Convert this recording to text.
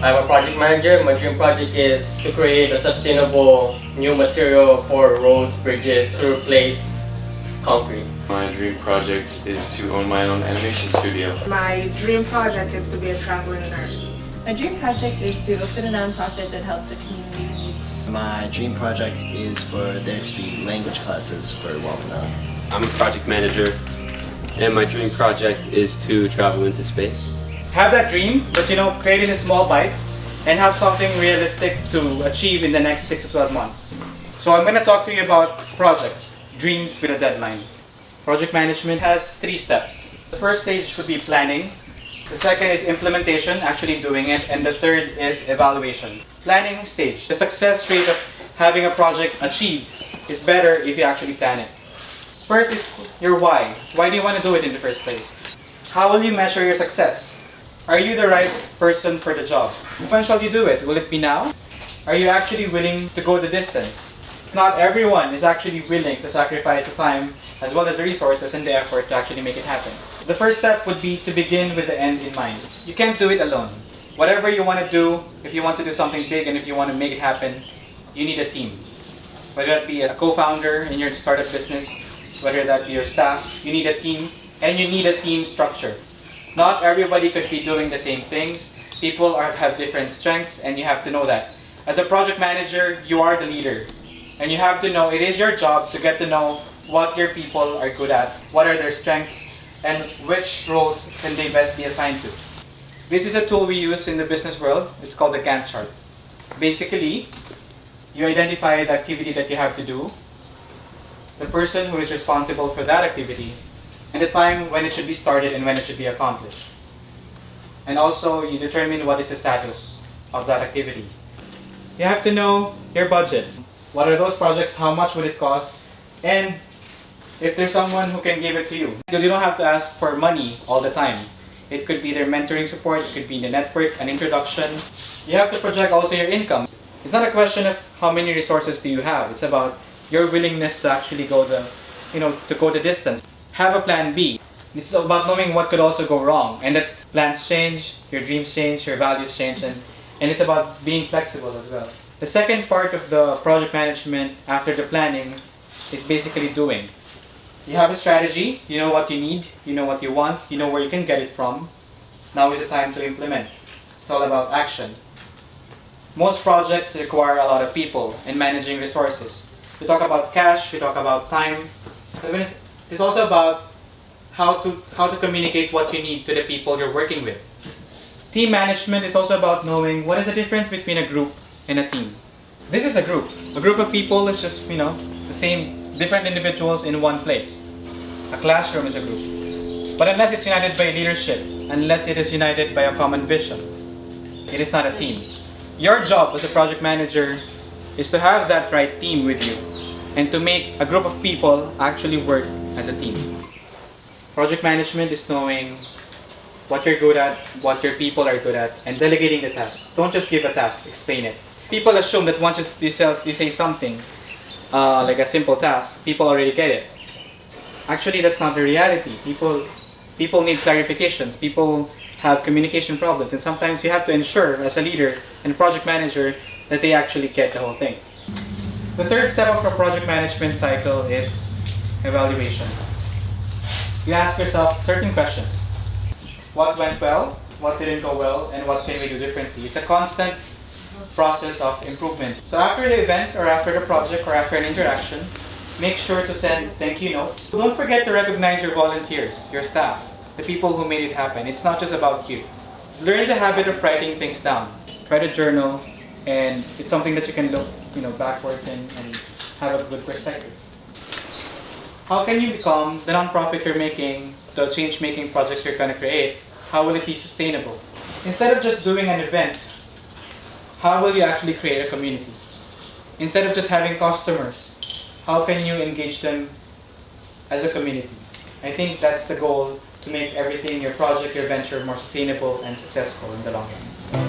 I'm a project manager. My dream project is to create a sustainable new material for roads, bridges, to replace concrete. My dream project is to own my own animation studio. My dream project is to be a traveling nurse. My dream project is to open a nonprofit that helps the community in need. My dream project is for there to be language classes for Wampanoag. I'm a project manager, and my dream project is to travel into space. Have that dream, but create it in small bites and have something realistic to achieve in the next 6 to 12 months. So I'm going to talk to you about projects, dreams with a deadline. Project management has 3 steps. The first stage would be planning. The second is implementation, actually doing it. And the third is evaluation. Planning stage. The success rate of having a project achieved is better if you actually plan it. First is your why. Why do you want to do it in the first place? How will you measure your success? Are you the right person for the job? When shall you do it? Will it be now? Are you actually willing to go the distance? Not everyone is actually willing to sacrifice the time as well as the resources and the effort to actually make it happen. The first step would be to begin with the end in mind. You can't do it alone. Whatever you want to do, if you want to do something big and if you want to make it happen, you need a team. Whether that be a co-founder in your startup business, whether that be your staff, you need a team and you need a team structure. Not everybody could be doing the same things. People have different strengths and you have to know that. As a project manager, you are the leader. And you have to know, it is your job to get to know what your people are good at, what are their strengths, and which roles can they best be assigned to. This is a tool we use in the business world. It's called the Gantt chart. Basically, you identify the activity that you have to do, the person who is responsible for that activity, and the time when it should be started and when it should be accomplished. And also, you determine what is the status of that activity. You have to know your budget. What are those projects? How much would it cost? And if there's someone who can give it to you. You don't have to ask for money all the time. It could be their mentoring support, it could be the network, an introduction. You have to project also your income. It's not a question of how many resources do you have. It's about your willingness to actually go the distance. Have a plan B. It's about knowing what could also go wrong. And that plans change, your dreams change, your values change, and it's about being flexible as well. The second part of the project management after the planning is basically doing. You have a strategy, you know what you need, you know what you want, you know where you can get it from. Now is the time to implement. It's all about action. Most projects require a lot of people and managing resources. We talk about cash, we talk about time. It's also about how to communicate what you need to the people you're working with. Team management is also about knowing what is the difference between a group and a team. This is a group. A group of people is just, the same, different individuals in one place. A classroom is a group. But unless it's united by leadership, unless it is united by a common vision, it is not a team. Your job as a project manager is to have that right team with you and to make a group of people actually work as a team. Project management is knowing what you're good at, what your people are good at, and delegating the task. Don't just give a task, explain it. People assume that once you say something, like a simple task, people already get it. Actually, that's not the reality. People need clarifications. People have communication problems, and sometimes you have to ensure, as a leader and project manager, that they actually get the whole thing. The third step of a project management cycle is evaluation. You ask yourself certain questions. What went well? What didn't go well? And what can we do differently? It's a constant process of improvement. So after the event or after the project or after an interaction, make sure to send thank you notes. Don't forget to recognize your volunteers, your staff, the people who made it happen. It's not just about you. Learn the habit of writing things down. Try to journal, and it's something that you can look backwards and have a good perspective. How can you become the nonprofit you're making, the change-making project you're going to create? How will it be sustainable? Instead of just doing an event, how will you actually create a community? Instead of just having customers, how can you engage them as a community? I think that's the goal, to make everything, your project, your venture, more sustainable and successful in the long run.